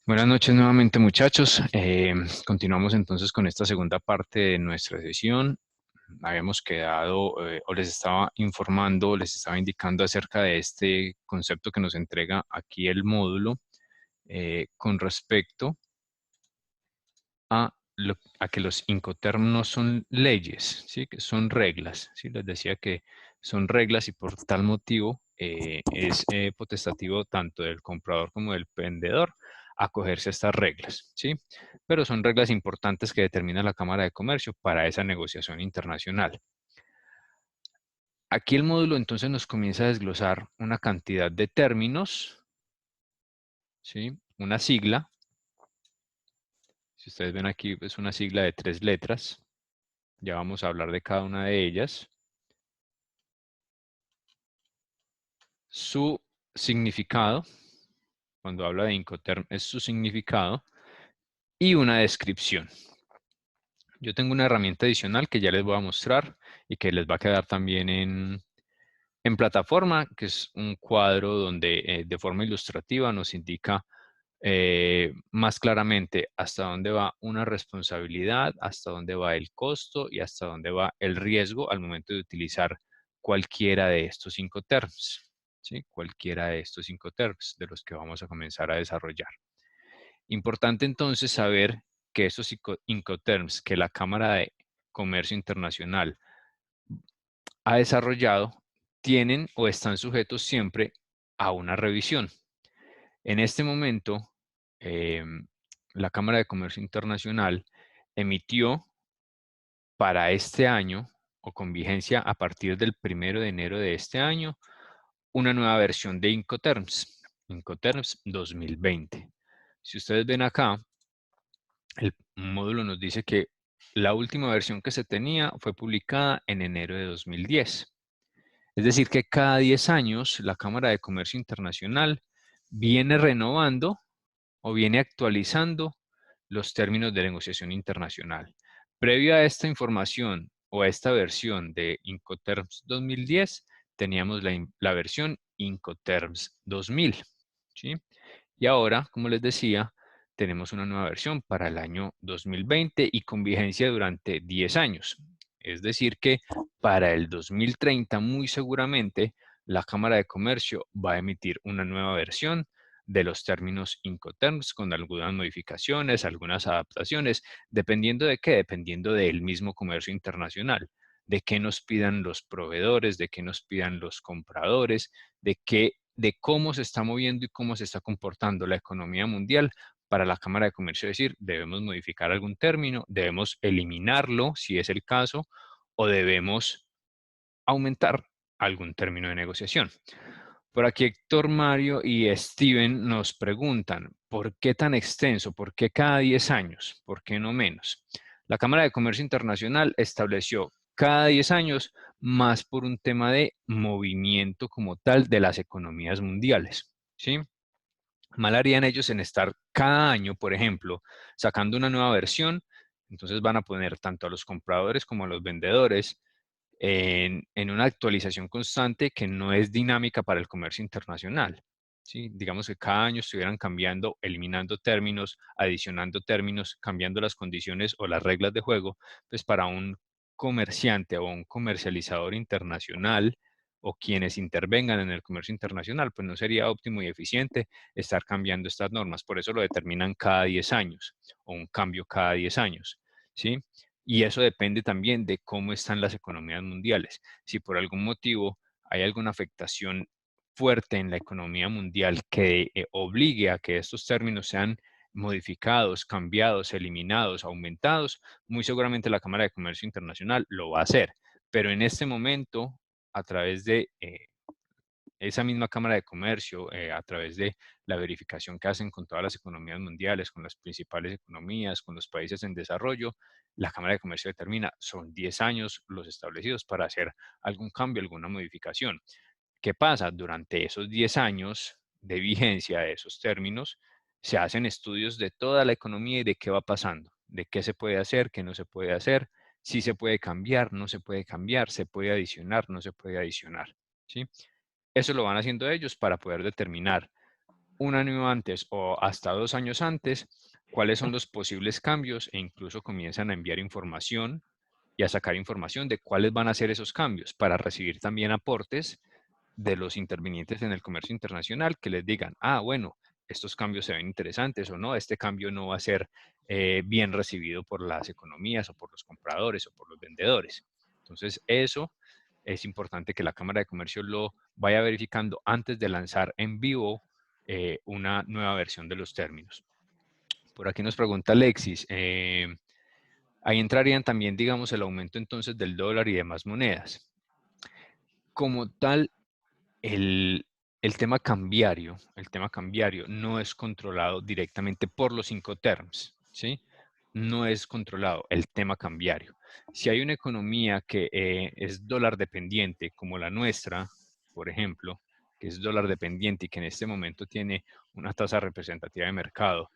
Buenas noches nuevamente, muchachos. Continuamos entonces con esta segunda parte de nuestra sesión. Habíamos quedado, o les estaba informando, les estaba indicando acerca de este concepto que nos entrega aquí el módulo con respecto a que los Incoterms no son leyes, ¿sí? Que son reglas, ¿sí? Les decía que son reglas y por tal motivo es potestativo tanto del comprador como del vendedor acogerse a estas reglas, ¿sí? Pero son reglas importantes que determina la Cámara de Comercio para esa negociación internacional. Aquí el módulo entonces nos comienza a desglosar una cantidad de términos, ¿sí? Una sigla. Si ustedes ven aquí, es una sigla de 3 letras. Ya vamos a hablar de cada una de ellas. Su significado, cuando habla de Incoterm, es su significado y una descripción. Yo tengo una herramienta adicional que ya les voy a mostrar y que les va a quedar también en plataforma, que es un cuadro donde de forma ilustrativa nos indica más claramente hasta dónde va una responsabilidad, hasta dónde va el costo y hasta dónde va el riesgo al momento de utilizar cualquiera de estos 5 terms, ¿sí? Cualquiera de estos 5 terms de los que vamos a comenzar a desarrollar. Importante entonces saber que estos Incoterms que la Cámara de Comercio Internacional ha desarrollado tienen o están sujetos siempre a una revisión. En este momento, la Cámara de Comercio Internacional emitió para este año, o con vigencia a partir del 1 de enero de este año, una nueva versión de Incoterms, Incoterms 2020. Si ustedes ven acá, el módulo nos dice que la última versión que se tenía fue publicada en enero de 2010. Es decir, que cada 10 años la Cámara de Comercio Internacional viene renovando o viene actualizando los términos de negociación internacional. Previo a esta información o a esta versión de Incoterms 2010, teníamos la versión Incoterms 2000, ¿sí? Y ahora, como les decía, tenemos una nueva versión para el año 2020 y con vigencia durante 10 años. Es decir que para el 2030 muy seguramente la Cámara de Comercio va a emitir una nueva versión de los términos Incoterms con algunas modificaciones, algunas adaptaciones, dependiendo de qué, dependiendo del mismo comercio internacional, de qué nos pidan los proveedores, de qué nos pidan los compradores, de cómo se está moviendo y cómo se está comportando la economía mundial para la Cámara de Comercio decir, debemos modificar algún término, debemos eliminarlo si es el caso, o debemos aumentar algún término de negociación. Por aquí Héctor Mario y Steven nos preguntan, ¿por qué tan extenso? ¿Por qué cada 10 años? ¿Por qué no menos? La Cámara de Comercio Internacional estableció cada 10 años más por un tema de movimiento como tal de las economías mundiales, ¿sí? Mal harían ellos en estar cada año, por ejemplo, sacando una nueva versión, entonces van a poner tanto a los compradores como a los vendedores en una actualización constante que no es dinámica para el comercio internacional. ¿Sí? Digamos que cada año estuvieran cambiando, eliminando términos, adicionando términos, cambiando las condiciones o las reglas de juego, pues para un comerciante o un comercializador internacional o quienes intervengan en el comercio internacional, pues no sería óptimo y eficiente estar cambiando estas normas. Por eso lo determinan cada 10 años o un cambio cada 10 años. ¿Sí? Y eso depende también de cómo están las economías mundiales. Si por algún motivo hay alguna afectación fuerte en la economía mundial que obligue a que estos términos sean modificados, cambiados, eliminados, aumentados, muy seguramente la Cámara de Comercio Internacional lo va a hacer. Pero en este momento, a través de esa misma Cámara de Comercio, a través de la verificación que hacen con todas las economías mundiales, con las principales economías, con los países en desarrollo, la Cámara de Comercio determina, son 10 años los establecidos para hacer algún cambio, alguna modificación. ¿Qué pasa? Durante esos 10 años de vigencia de esos términos, se hacen estudios de toda la economía y de qué va pasando, de qué se puede hacer, qué no se puede hacer, si se puede cambiar, no se puede cambiar, se puede adicionar, no se puede adicionar, ¿sí? Eso lo van haciendo ellos para poder determinar un año antes o hasta 2 años antes cuáles son los posibles cambios e incluso comienzan a enviar información y a sacar información de cuáles van a ser esos cambios para recibir también aportes de los intervinientes en el comercio internacional que les digan, ah, bueno, estos cambios se ven interesantes o no, este cambio no va a ser bien recibido por las economías o por los compradores o por los vendedores. Entonces, eso es importante que la Cámara de Comercio lo vaya verificando antes de lanzar en vivo una nueva versión de los términos. Por aquí nos pregunta Alexis, ahí entrarían también, digamos, el aumento entonces del dólar y demás monedas. Como tal, el, el tema cambiario no es controlado directamente por los Incoterms, ¿sí? No es controlado el tema cambiario. Si hay una economía que es dólar dependiente, como la nuestra, por ejemplo, que es dólar dependiente y que en este momento tiene una tasa representativa de mercado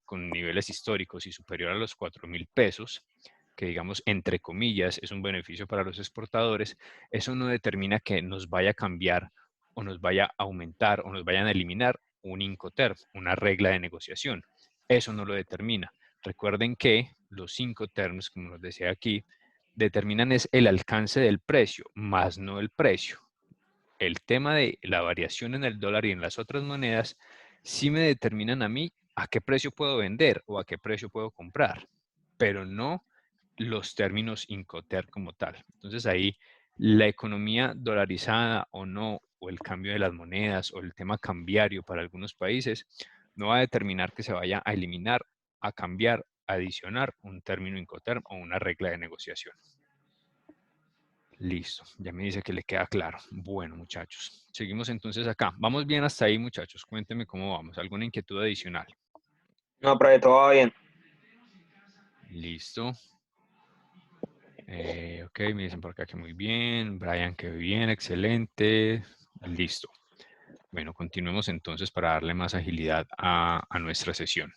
con niveles históricos y superior a los 4.000 pesos, que digamos, entre comillas, es un beneficio para los exportadores, eso no determina que nos vaya a cambiar o nos vaya a aumentar o nos vayan a eliminar un Incoterm, una regla de negociación. Eso no lo determina. Recuerden que los Incoterms, como nos decía aquí, determinan es el alcance del precio, más no el precio. El tema de la variación en el dólar y en las otras monedas sí me determinan a mí a qué precio puedo vender o a qué precio puedo comprar, pero no los términos Incoterm como tal. Entonces ahí la economía dolarizada o no, o el cambio de las monedas o el tema cambiario para algunos países, no va a determinar que se vaya a eliminar, a cambiar, a adicionar un término Incoterm o una regla de negociación. Listo, ya me dice que le queda claro. Bueno, muchachos, seguimos entonces acá. Vamos bien hasta ahí, muchachos. Cuéntenme cómo vamos. ¿Alguna inquietud adicional? No, pero todo va bien. Listo. Ok, me dicen por acá que muy bien. Brian, que bien, excelente. Listo. Bueno, continuemos entonces para darle más agilidad a nuestra sesión.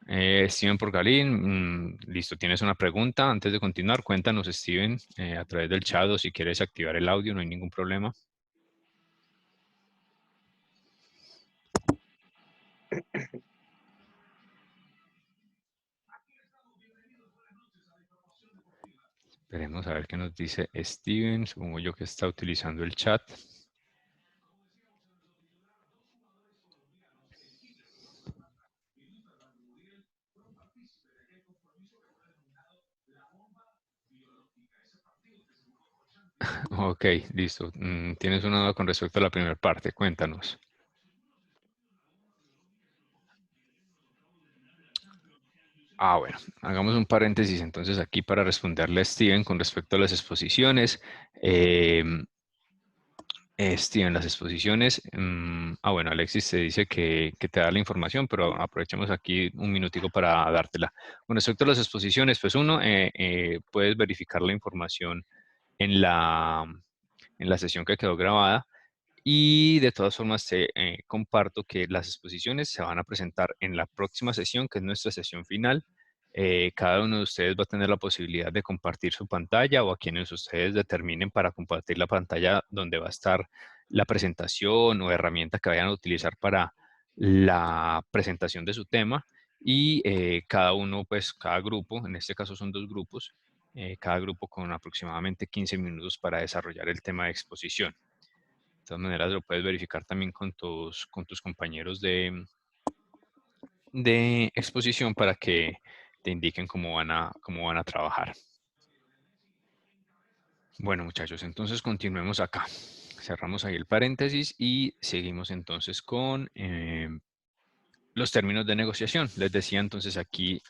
Steven Porcalín, listo, ¿tienes una pregunta? Antes de continuar, cuéntanos, Steven, a través del chat o si quieres activar el audio, no hay ningún problema. Esperemos a ver qué nos dice Steven. Supongo yo que está utilizando el chat. Ok, listo. Tienes una duda con respecto a la primera parte. Cuéntanos. Bueno, hagamos un paréntesis entonces aquí para responderle a Steven con respecto a las exposiciones. Steven, las exposiciones. Bueno, Alexis te dice que te da la información, pero aprovechemos aquí un minutico para dártela. Con respecto a las exposiciones, pues uno, puedes verificar la información en la sesión que quedó grabada. Y de todas formas te comparto que las exposiciones se van a presentar en la próxima sesión, que es nuestra sesión final. Cada uno de ustedes va a tener la posibilidad de compartir su pantalla o a quienes ustedes determinen para compartir la pantalla donde va a estar la presentación o herramienta que vayan a utilizar para la presentación de su tema. Y cada uno, pues cada grupo, en este caso son 2 grupos, cada grupo con aproximadamente 15 minutos para desarrollar el tema de exposición. De todas maneras, lo puedes verificar también con tus compañeros de exposición para que te indiquen cómo van a trabajar. Bueno, muchachos, entonces continuemos acá. Cerramos ahí el paréntesis y seguimos entonces con los términos de negociación. Les decía entonces aquí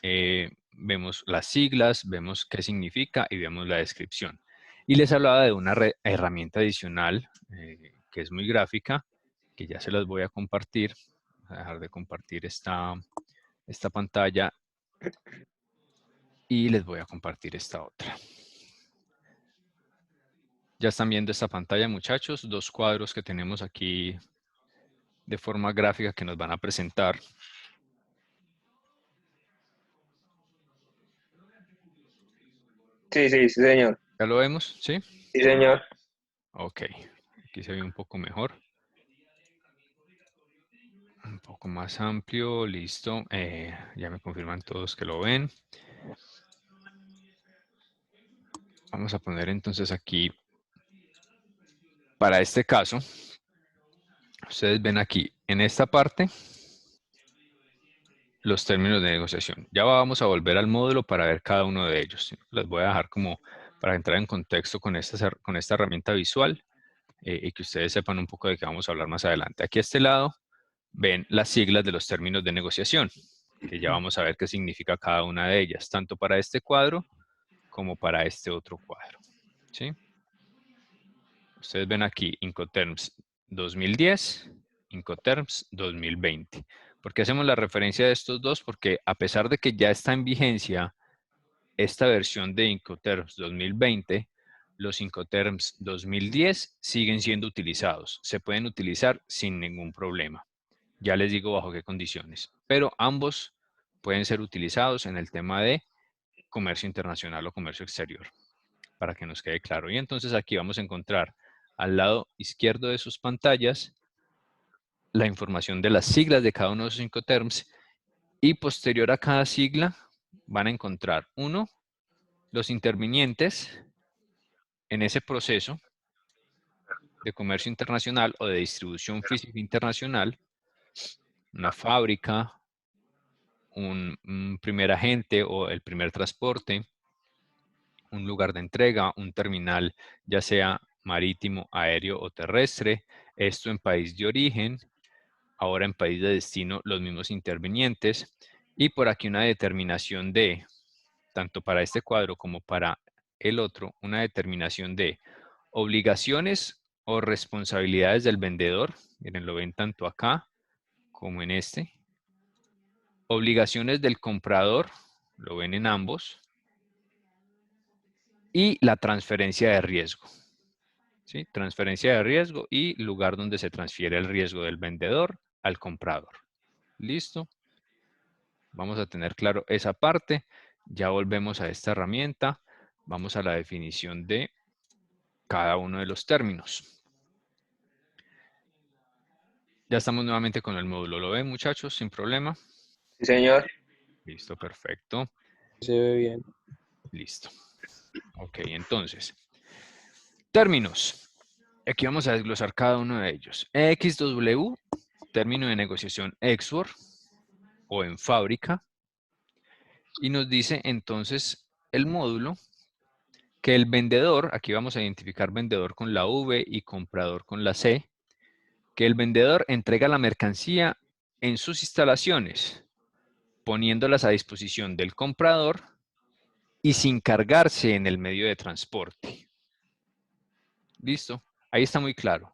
vemos las siglas, vemos qué significa y vemos la descripción. Y les hablaba de una herramienta adicional que es muy gráfica, que ya se las voy a compartir. Voy a dejar de compartir esta pantalla y les voy a compartir esta otra. Ya están viendo esta pantalla, muchachos, 2 cuadros que tenemos aquí de forma gráfica que nos van a presentar. Sí, sí, sí, señor. ¿Ya lo vemos? ¿Sí? Sí, señor. Ok, aquí se ve un poco mejor. poco más amplio, listo. Ya me confirman todos que lo ven. Vamos a poner entonces aquí, para este caso, ustedes ven aquí, en esta parte, los términos de negociación. Ya vamos a volver al módulo para ver cada uno de ellos. Les voy a dejar como para entrar en contexto con esta herramienta visual y que ustedes sepan un poco de qué vamos a hablar más adelante. Aquí a este lado ven las siglas de los términos de negociación, que ya vamos a ver qué significa cada una de ellas, tanto para este cuadro como para este otro cuadro. ¿Sí? Ustedes ven aquí Incoterms 2010, Incoterms 2020. ¿Por qué hacemos la referencia de estos dos? Porque a pesar de que ya está en vigencia esta versión de Incoterms 2020, los Incoterms 2010 siguen siendo utilizados. Se pueden utilizar sin ningún problema. Ya les digo bajo qué condiciones. Pero ambos pueden ser utilizados en el tema de comercio internacional o comercio exterior, para que nos quede claro. Y entonces aquí vamos a encontrar al lado izquierdo de sus pantallas la información de las siglas de cada uno de esos Incoterms y posterior a cada sigla van a encontrar, uno, los intervinientes en ese proceso de comercio internacional o de distribución física internacional, una fábrica, un primer agente o el primer transporte, un lugar de entrega, un terminal, ya sea marítimo, aéreo o terrestre, esto en país de origen, ahora en país de destino los mismos intervinientes, y por aquí una determinación de, tanto para este cuadro como para el otro, una determinación de obligaciones o responsabilidades del vendedor, miren, lo ven tanto acá como en este, obligaciones del comprador, lo ven en ambos, y la transferencia de riesgo. ¿Sí? Transferencia de riesgo y lugar donde se transfiere el riesgo del vendedor al comprador. ¿Listo? Vamos a tener claro esa parte. Ya volvemos a esta herramienta. Vamos a la definición de cada uno de los términos. Ya estamos nuevamente con el módulo. ¿Lo ven, muchachos? Sin problema. Sí, señor. Listo, perfecto. Se ve bien. Listo. Ok, entonces. Términos. Aquí vamos a desglosar cada uno de ellos. XW, término de negociación export o en fábrica. Y nos dice entonces el módulo que el vendedor, aquí vamos a identificar vendedor con la V y comprador con la C, que el vendedor entrega la mercancía en sus instalaciones, poniéndolas a disposición del comprador y sin cargarse en el medio de transporte. ¿Listo? Ahí está muy claro.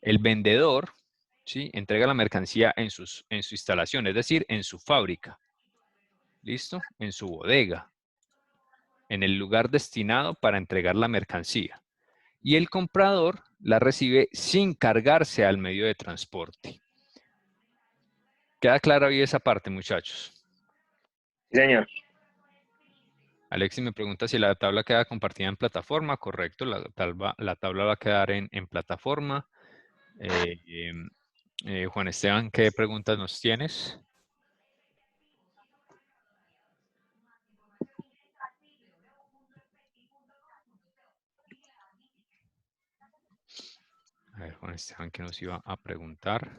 El vendedor, ¿sí?, entrega la mercancía en su instalación, es decir, en su fábrica. ¿Listo? En su bodega, en el lugar destinado para entregar la mercancía. Y el comprador la recibe sin cargarse al medio de transporte. ¿Queda clara hoy esa parte, muchachos? Sí, señor. Alexis me pregunta si la tabla queda compartida en plataforma. Correcto, la tabla va a quedar en plataforma. Juan Esteban, ¿qué preguntas nos tienes? A ver, Juan Esteban, ¿qué nos iba a preguntar?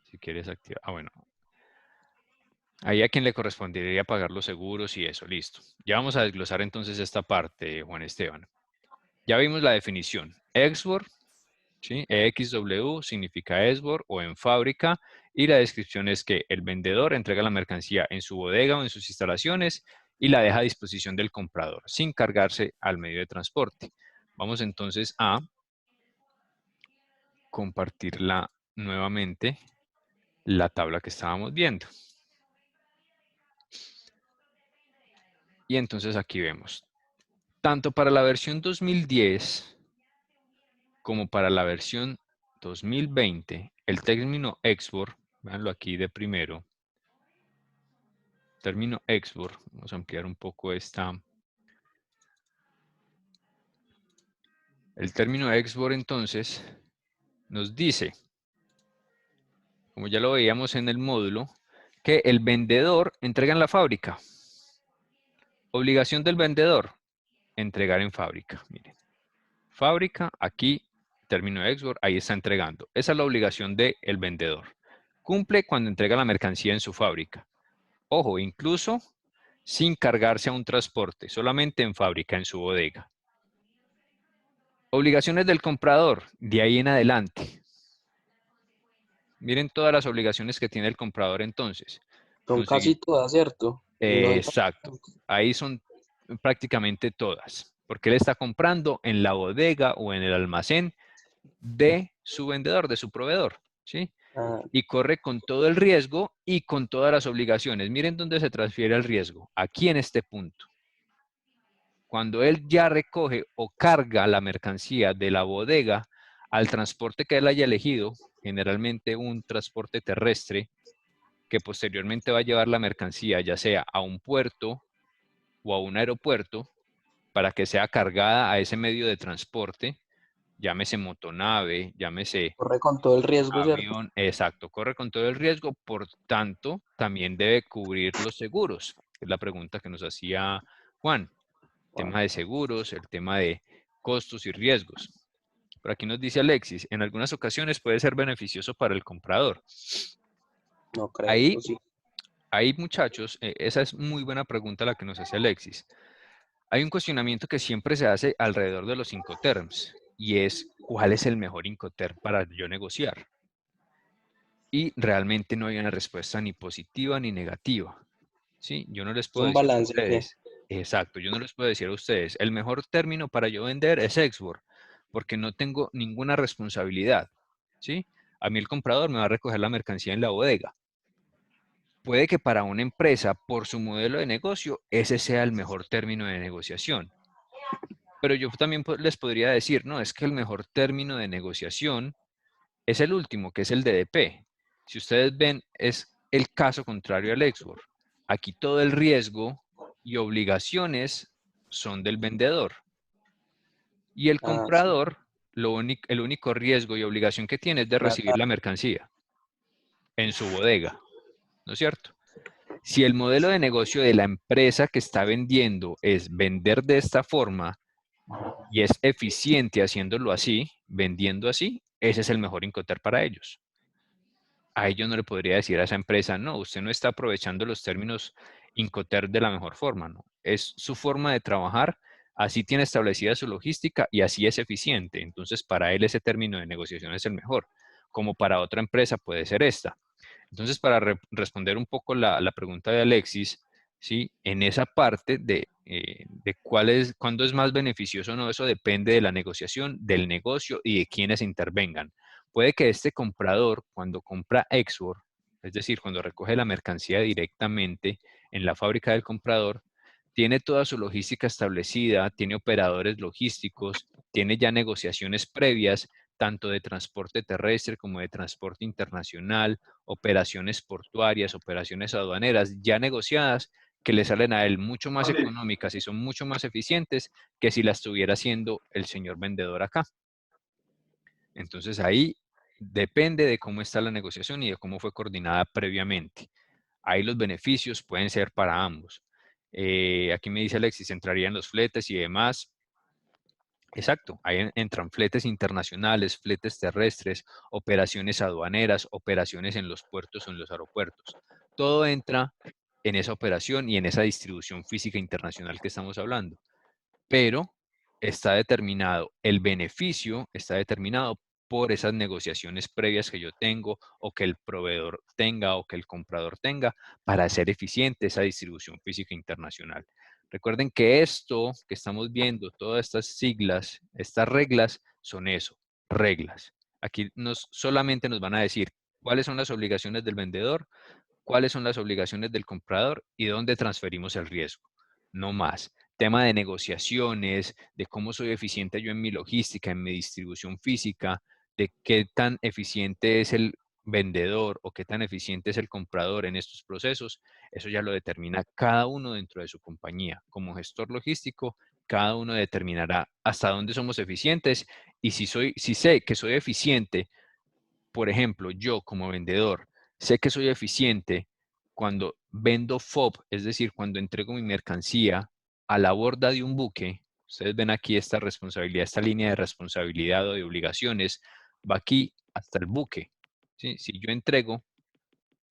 Si quieres activar. Ah, bueno. Ahí a quien le correspondería pagar los seguros y eso, listo. Ya vamos a desglosar entonces esta parte, Juan Esteban. Ya vimos la definición. Export, ¿sí? EXW significa export o en fábrica. Y la descripción es que el vendedor entrega la mercancía en su bodega o en sus instalaciones y la deja a disposición del comprador, sin cargarse al medio de transporte. Vamos entonces a compartirla nuevamente, la tabla que estábamos viendo. Y entonces aquí vemos, tanto para la versión 2010 como para la versión 2020, el término export, véanlo aquí de primero, término export, vamos a ampliar un poco esta. El término export entonces nos dice como ya lo veíamos en el módulo, que el vendedor entrega en la fábrica. Obligación del vendedor, entregar en fábrica. Miren, fábrica, aquí, término de export, ahí está entregando. Esa es la obligación del vendedor. Cumple cuando entrega la mercancía en su fábrica. Ojo, incluso sin cargarse a un transporte, solamente en fábrica, en su bodega. Obligaciones del comprador, de ahí en adelante. Miren todas las obligaciones que tiene el comprador entonces. Son casi todas, ¿cierto? El 90%. Exacto. Ahí son prácticamente todas. Porque él está comprando en la bodega o en el almacén de su vendedor, de su proveedor. ¿Sí? Ah, Y corre con todo el riesgo y con todas las obligaciones. Miren dónde se transfiere el riesgo. Aquí en este punto. Cuando él ya recoge o carga la mercancía de la bodega al transporte que él haya elegido, generalmente un transporte terrestre, que posteriormente va a llevar la mercancía ya sea a un puerto o a un aeropuerto para que sea cargada a ese medio de transporte, llámese motonave, llámese corre con todo el riesgo, ¿cierto? avión, exacto, corre con todo el riesgo, por tanto, también debe cubrir los seguros, que es la pregunta que nos hacía Juan, el tema de seguros, el tema de costos y riesgos. Por aquí nos dice Alexis, en algunas ocasiones puede ser beneficioso para el comprador. No creo, Ahí, sí. ahí muchachos, esa es muy buena pregunta la que nos hace Alexis. Hay un cuestionamiento que siempre se hace alrededor de los Incoterms y es, ¿cuál es el mejor Incoterm para yo negociar? Y realmente no hay una respuesta ni positiva ni negativa. ¿Sí? Yo no les Es puedo un decir a balance que ustedes, exacto, yo no les puedo decir a ustedes, el mejor término para yo vender es export, porque no tengo ninguna responsabilidad. ¿Sí? A mí el comprador me va a recoger la mercancía en la bodega. Puede que para una empresa, por su modelo de negocio, ese sea el mejor término de negociación. Pero yo también les podría decir, no, es que el mejor término de negociación es el último, que es el DDP. Si ustedes ven, es el caso contrario al export. Aquí todo el riesgo y obligaciones son del vendedor. Y el sí, comprador, el único riesgo y obligación que tiene es de recibir plata. la mercancía en su bodega, ¿no es cierto? Si el modelo de negocio de la empresa que está vendiendo es vender de esta forma y es eficiente haciéndolo así, vendiendo así, ese es el mejor Incoterm para ellos. Ahí yo no le podría decir a esa empresa, no, usted no está aprovechando los términos Incoterm de la mejor forma, no. Es su forma de trabajar, así tiene establecida su logística y así es eficiente. Entonces, para él ese término de negociación es el mejor, como para otra empresa puede ser esta. Entonces, para responder un poco la pregunta de Alexis, ¿sí? En esa parte de cuándo es más beneficioso o no, eso depende de la negociación, del negocio y de quienes intervengan. Puede que este comprador, cuando compra export, es decir, cuando recoge la mercancía directamente en la fábrica del comprador, tiene toda su logística establecida, tiene operadores logísticos, tiene ya negociaciones previas, tanto de transporte terrestre como de transporte internacional, operaciones portuarias, operaciones aduaneras ya negociadas que le salen a él mucho más económicas y son mucho más eficientes que si las estuviera haciendo el señor vendedor acá. Entonces ahí depende de cómo está la negociación y de cómo fue coordinada previamente. Ahí los beneficios pueden ser para ambos. Aquí me dice Alexis, entrarían los fletes y demás. Exacto, ahí entran fletes internacionales, fletes terrestres, operaciones aduaneras, operaciones en los puertos o en los aeropuertos. Todo entra en esa operación y en esa distribución física internacional que estamos hablando. Pero está determinado, el beneficio está determinado por esas negociaciones previas que yo tengo o que el proveedor tenga o que el comprador tenga para hacer eficiente esa distribución física internacional. Recuerden que esto que estamos viendo, todas estas siglas, estas reglas, son eso, reglas. Aquí solamente nos van a decir cuáles son las obligaciones del vendedor, cuáles son las obligaciones del comprador y dónde transferimos el riesgo. No más. Tema de negociaciones, de cómo soy eficiente yo en mi logística, en mi distribución física, de qué tan eficiente es el vendedor o qué tan eficiente es el comprador en estos procesos, eso ya lo determina cada uno dentro de su compañía. Como gestor logístico, cada uno determinará hasta dónde somos eficientes y si sé que soy eficiente por ejemplo, yo como vendedor sé que soy eficiente cuando vendo FOB, es decir, cuando entrego mi mercancía a la borda de un buque. Ustedes ven aquí esta responsabilidad, esta línea de responsabilidad o de obligaciones, va aquí hasta el buque. ¿Sí? Si yo entrego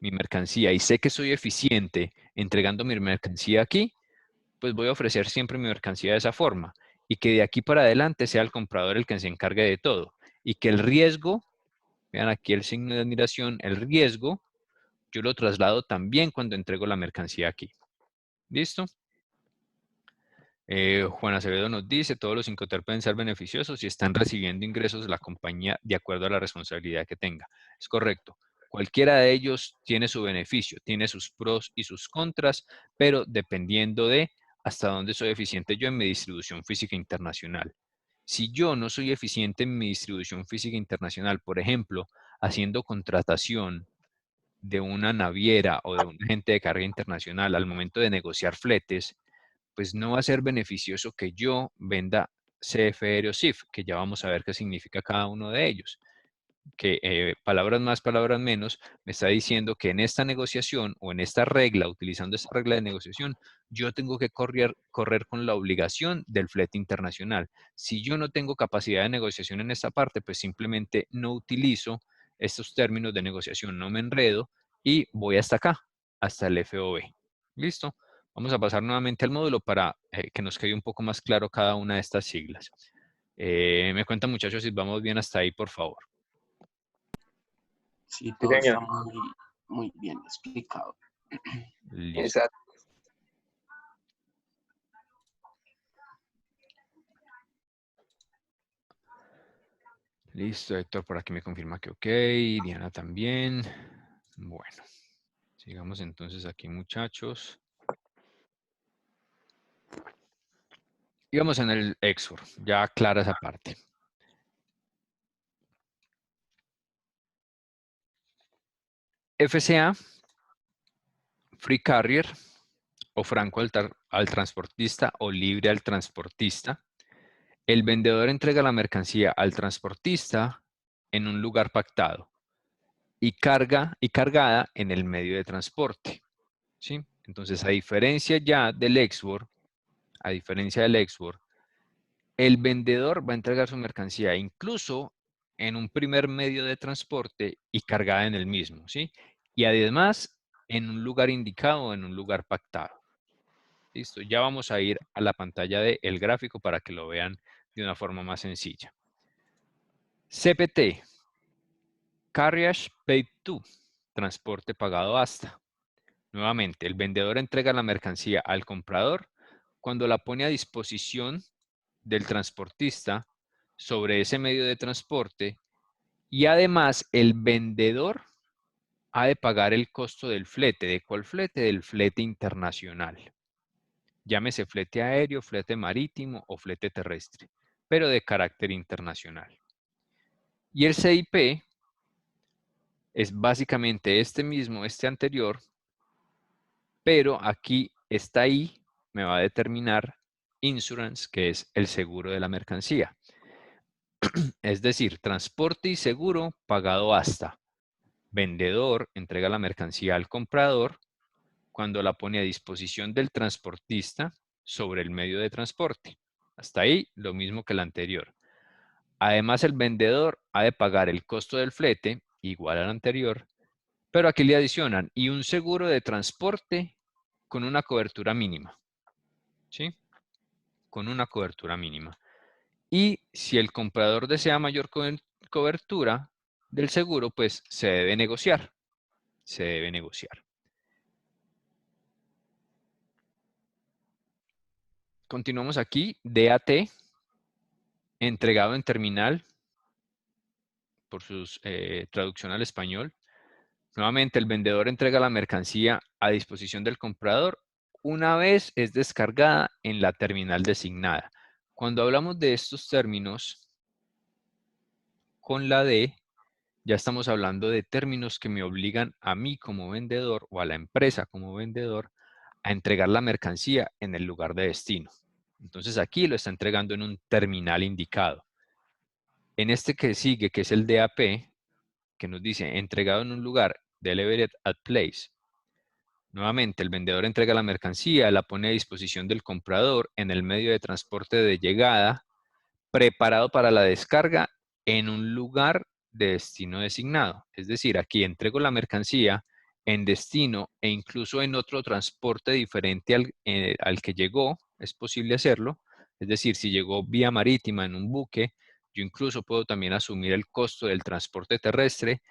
mi mercancía y sé que soy eficiente entregando mi mercancía aquí, pues voy a ofrecer siempre mi mercancía de esa forma y que de aquí para adelante sea el comprador el que se encargue de todo y que el riesgo, vean aquí el signo de admiración, el riesgo, yo lo traslado también cuando entrego la mercancía aquí. ¿Listo? Juan Acevedo nos dice, todos los Incoterm pueden ser beneficiosos si están recibiendo ingresos de la compañía de acuerdo a la responsabilidad que tenga. Es correcto. Cualquiera de ellos tiene su beneficio, tiene sus pros y sus contras, pero dependiendo de hasta dónde soy eficiente yo en mi distribución física internacional. Si yo no soy eficiente en mi distribución física internacional, por ejemplo, haciendo contratación de una naviera o de un agente de carga internacional al momento de negociar fletes, pues no va a ser beneficioso que yo venda CFR o CIF, que ya vamos a ver qué significa cada uno de ellos. Que palabras más, palabras menos, me está diciendo que en esta negociación o en esta regla, utilizando esta regla de negociación, yo tengo que correr con la obligación del flete internacional. Si yo no tengo capacidad de negociación en esta parte, pues simplemente no utilizo estos términos de negociación, no me enredo y voy hasta acá, hasta el FOB. ¿Listo? Vamos a pasar nuevamente al módulo para que nos quede un poco más claro cada una de estas siglas. Me cuentan, muchachos, si vamos bien hasta ahí, por favor. Sí, Sí, todo está señor. muy bien explicado. Listo. Exacto. Listo, Héctor por aquí me confirma que ok, Diana también. Bueno, sigamos entonces aquí, muchachos. Y vamos en el Exor, ya clara esa parte. FCA, Free Carrier, o franco al transportista o libre al transportista. El vendedor entrega la mercancía al transportista en un lugar pactado y cargada en el medio de transporte. ¿Sí? Entonces, a diferencia del export, el vendedor va a entregar su mercancía incluso en un primer medio de transporte y cargada en el mismo, ¿sí? Y además en un lugar indicado o en un lugar pactado. Listo, ya vamos a ir a la pantalla del gráfico para que lo vean de una forma más sencilla. CPT, Carriage Paid To, transporte pagado hasta. Nuevamente, el vendedor entrega la mercancía al comprador cuando la pone a disposición del transportista sobre ese medio de transporte y además el vendedor ha de pagar el costo del flete. ¿De cuál flete? Del flete internacional. Llámese flete aéreo, flete marítimo o flete terrestre, pero de carácter internacional. Y el CIP es básicamente este anterior, pero aquí está ahí, me va a determinar insurance, que es el seguro de la mercancía. Es decir, transporte y seguro pagado hasta. Vendedor entrega la mercancía al comprador cuando la pone a disposición del transportista sobre el medio de transporte. Hasta ahí, lo mismo que el anterior. Además, el vendedor ha de pagar el costo del flete, igual al anterior, pero aquí le adicionan y un seguro de transporte con una cobertura mínima. ¿Sí? Con una cobertura mínima. Y si el comprador desea mayor cobertura del seguro, pues se debe negociar. Se debe negociar. Continuamos aquí. DAT, entregado en terminal, por su traducción al español. Nuevamente, el vendedor entrega la mercancía a disposición del comprador una vez es descargada en la terminal designada. Cuando hablamos de estos términos, con la D, ya estamos hablando de términos que me obligan a mí como vendedor o a la empresa como vendedor a entregar la mercancía en el lugar de destino. Entonces aquí lo está entregando en un terminal indicado. En este que sigue, que es el DAP, que nos dice entregado en un lugar, delivered at place. Nuevamente, el vendedor entrega la mercancía, la pone a disposición del comprador en el medio de transporte de llegada, preparado para la descarga en un lugar de destino designado. Es decir, aquí entrego la mercancía en destino e incluso en otro transporte diferente al que llegó, es posible hacerlo. Es decir, si llegó vía marítima en un buque, yo incluso puedo también asumir el costo del transporte terrestre,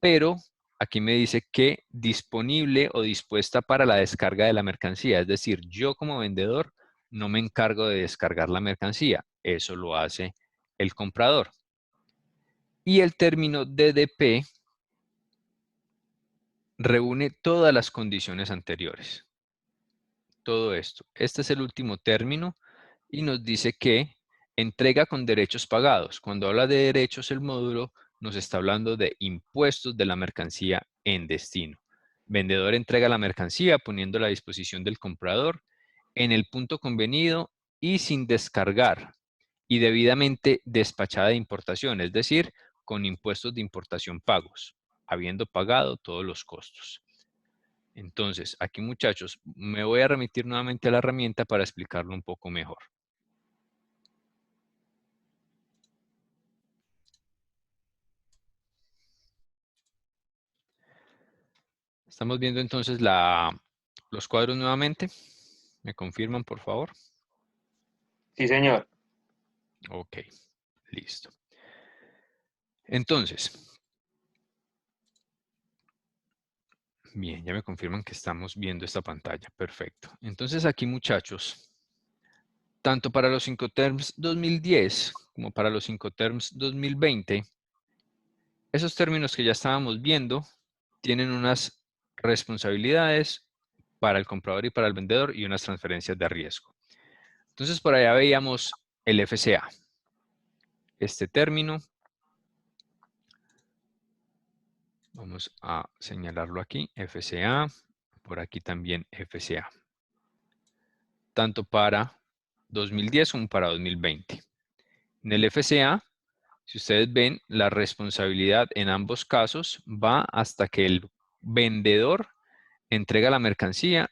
pero aquí me dice que disponible o dispuesta para la descarga de la mercancía. Es decir, yo como vendedor no me encargo de descargar la mercancía. Eso lo hace el comprador. Y el término DDP reúne todas las condiciones anteriores. Todo esto. Este es el último término y nos dice que entrega con derechos pagados. Cuando habla de derechos, el módulo nos está hablando de impuestos de la mercancía en destino. Vendedor entrega la mercancía poniéndola a disposición del comprador en el punto convenido y sin descargar y debidamente despachada de importación, es decir, con impuestos de importación pagos, habiendo pagado todos los costos. Entonces, aquí muchachos, me voy a remitir nuevamente a la herramienta para explicarlo un poco mejor. Estamos viendo entonces los cuadros nuevamente. ¿Me confirman, por favor? Sí, señor. Ok, listo. Entonces, bien, ya me confirman que estamos viendo esta pantalla. Perfecto. Entonces aquí, muchachos, tanto para los Incoterms 2010 como para los Incoterms 2020, esos términos que ya estábamos viendo tienen unas responsabilidades para el comprador y para el vendedor y unas transferencias de riesgo. Entonces, por allá veíamos el FCA. Este término, vamos a señalarlo aquí, FCA, por aquí también FCA. Tanto para 2010 como para 2020. En el FCA, si ustedes ven, la responsabilidad en ambos casos va hasta que el vendedor entrega la mercancía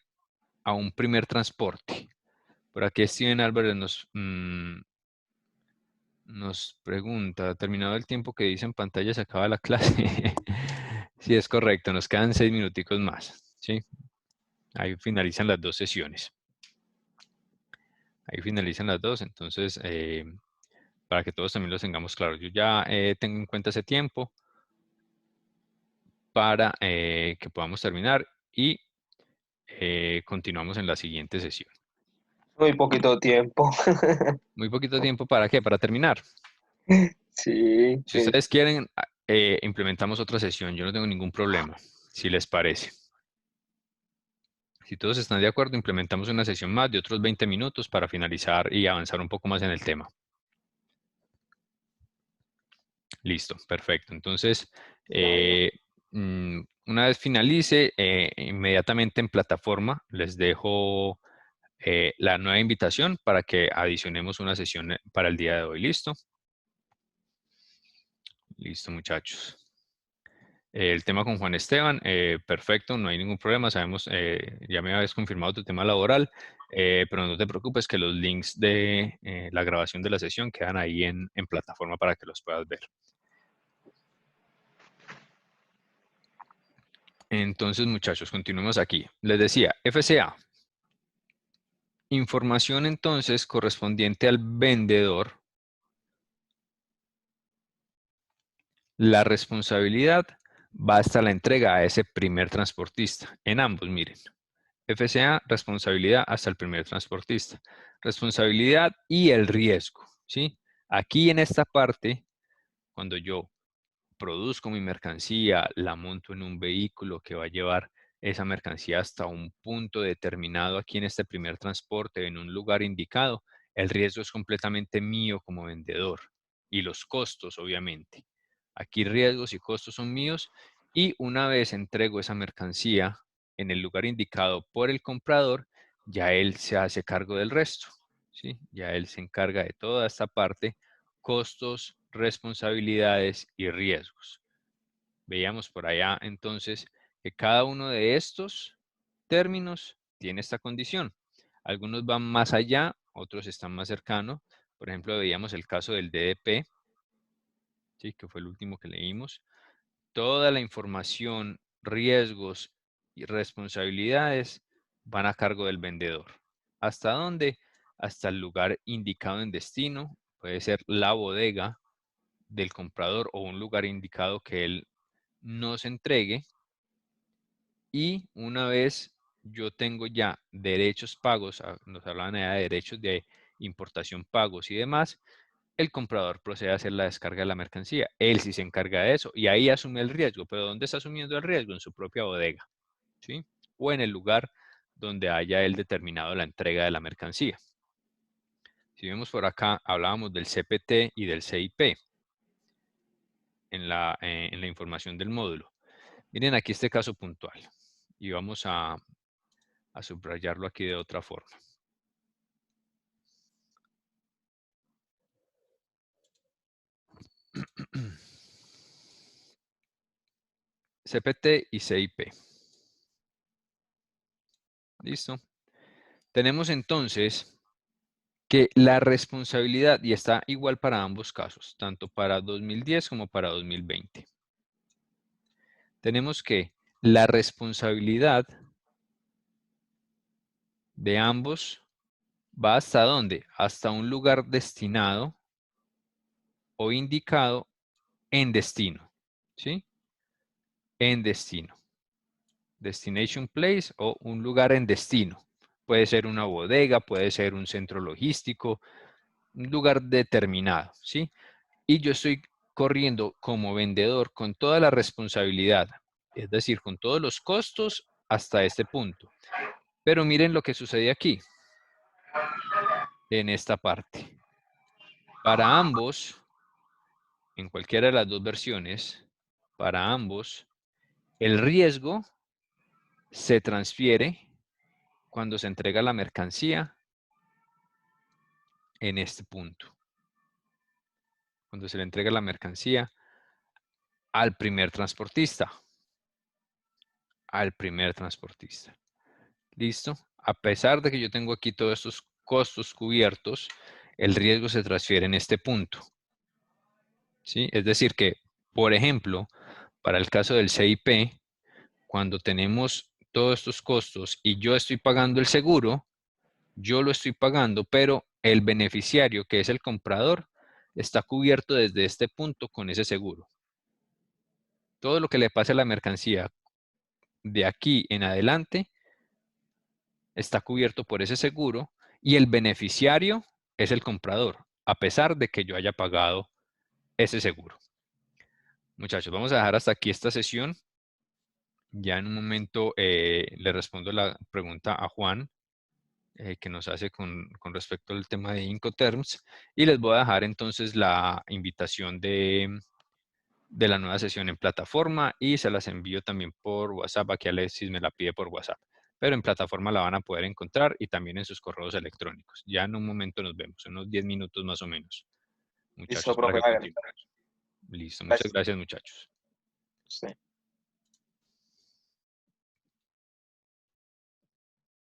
a un primer transporte. Por aquí Steven Álvarez nos pregunta, ¿terminado el tiempo que dice en pantalla se acaba la clase? Sí, es correcto, nos quedan 6 minuticos más, ¿sí? Ahí finalizan las 2 sesiones. Ahí finalizan las 2, entonces, para que todos también los tengamos claros. Yo ya tengo en cuenta ese tiempo para que podamos terminar y continuamos en la siguiente sesión. Muy poquito tiempo. Muy poquito tiempo, ¿para qué? Para terminar. Sí, Si ustedes quieren, implementamos otra sesión. Yo no tengo ningún problema, si les parece. Si todos están de acuerdo, implementamos una sesión más de otros 20 minutos para finalizar y avanzar un poco más en el tema. Listo, perfecto. Entonces, una vez finalice, inmediatamente en plataforma les dejo la nueva invitación para que adicionemos una sesión para el día de hoy. ¿Listo? Listo, muchachos. El tema con Juan Esteban, perfecto, no hay ningún problema. Sabemos, ya me habías confirmado tu tema laboral, pero no te preocupes que los links de la grabación de la sesión quedan ahí en plataforma para que los puedas ver. Entonces, muchachos, continuemos aquí. Les decía, FCA. Información entonces correspondiente al vendedor. La responsabilidad va hasta la entrega a ese primer transportista. En ambos, miren. FCA, responsabilidad hasta el primer transportista. Responsabilidad y el riesgo, ¿sí? Aquí en esta parte, cuando yo produzco mi mercancía, la monto en un vehículo que va a llevar esa mercancía hasta un punto determinado aquí en este primer transporte, en un lugar indicado, el riesgo es completamente mío como vendedor y los costos, obviamente. Aquí riesgos y costos son míos y una vez entrego esa mercancía en el lugar indicado por el comprador, ya él se hace cargo del resto, ¿sí? Ya él se encarga de toda esta parte, costos, responsabilidades y riesgos. Veíamos por allá entonces que cada uno de estos términos tiene esta condición. Algunos van más allá, otros están más cercanos. Por ejemplo, veíamos el caso del DDP, ¿sí? Que fue el último que leímos. Toda la información, riesgos y responsabilidades van a cargo del vendedor. ¿Hasta dónde? Hasta el lugar indicado en destino. Puede ser la bodega del comprador o un lugar indicado que él nos entregue. Y una vez yo tengo ya derechos pagos, nos hablaban ya de derechos de importación pagos y demás, el comprador procede a hacer la descarga de la mercancía. Él sí se encarga de eso y ahí asume el riesgo. ¿Pero dónde está asumiendo el riesgo? En su propia bodega, ¿sí? O en el lugar donde haya él determinado la entrega de la mercancía. Si vemos por acá, hablábamos del CPT y del CIP en la información del módulo. Miren aquí este caso puntual y vamos a subrayarlo aquí de otra forma. CPT y CIP. ¿Listo? Tenemos entonces que la responsabilidad, y está igual para ambos casos, tanto para 2010 como para 2020. Tenemos que la responsabilidad de ambos va hasta dónde? Hasta un lugar destinado o indicado en destino, ¿sí? En destino. Destination place o un lugar en destino. Puede ser una bodega, puede ser un centro logístico, un lugar determinado, ¿sí? Y yo estoy corriendo como vendedor con toda la responsabilidad, es decir, con todos los costos hasta este punto. Pero miren lo que sucede aquí, en esta parte. Para ambos, en cualquiera de las dos versiones, para ambos, el riesgo se transfiere cuando se entrega la mercancía en este punto. Cuando se le entrega la mercancía al primer transportista. Al primer transportista. ¿Listo? A pesar de que yo tengo aquí todos estos costos cubiertos, el riesgo se transfiere en este punto. ¿Sí? Es decir que, por ejemplo, para el caso del CIP, cuando tenemos todos estos costos y yo estoy pagando el seguro, yo lo estoy pagando, pero el beneficiario, que es el comprador, está cubierto desde este punto con ese seguro. Todo lo que le pase a la mercancía de aquí en adelante está cubierto por ese seguro y el beneficiario es el comprador, a pesar de que yo haya pagado ese seguro. Muchachos, vamos a dejar hasta aquí esta sesión. Ya en un momento le respondo la pregunta a Juan que nos hace con respecto al tema de Incoterms y les voy a dejar entonces la invitación de la nueva sesión en plataforma y se las envío también por WhatsApp. Aquí Alexis me la pide por WhatsApp, pero en plataforma la van a poder encontrar y también en sus correos electrónicos. Ya en un momento nos vemos, unos 10 minutos más o menos, Listo, muchachos, para profe, que hágale. continuemos. Listo, muchas Gracias. gracias, muchachos. Sí.